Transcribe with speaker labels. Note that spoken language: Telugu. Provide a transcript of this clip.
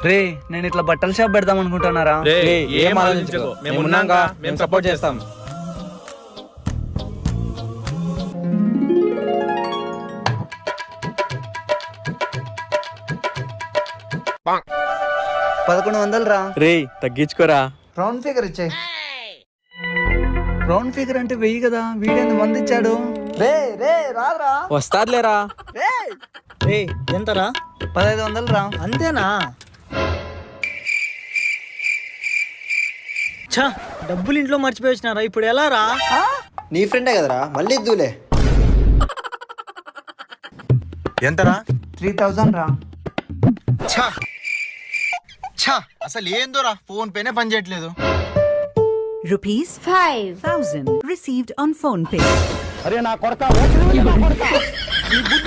Speaker 1: రే నేను ఇట్లా బట్టల షాప్ పెడదాం అనుకుంటున్నారా?
Speaker 2: ఏం ఆలోచించుకో, మేము ఉన్నాంగా, మేము సపోర్ట్ చేస్తాం.
Speaker 1: $1100 రా.
Speaker 2: రే తగ్గించుకోరా.
Speaker 1: రౌండ్ ఫిగర్ ఇచ్చాయి. రౌండ్ ఫిగర్ అంటే 1000 కదా, వీడెంత మంది ఇచ్చాడు? రే రే రారా.
Speaker 2: వస్తాదిలేరా.
Speaker 3: రే ఎంతరా?
Speaker 1: 1500 రా.
Speaker 3: అంతేనా? ఛా, డబ్బులు ఇంట్లో మర్చిపోయి వచ్చినారా, ఇప్పుడు ఎలా రా?
Speaker 4: నీ ఫ్రెండే కదరా, మళ్ళీ ఇద్దులే.
Speaker 5: ఎంతరా?
Speaker 1: 3000 రా.
Speaker 5: అసలు ఏందోరా, ఫోన్ పేనే పని చేయట్లేదు.
Speaker 6: ₹5,000 received on PhonePe.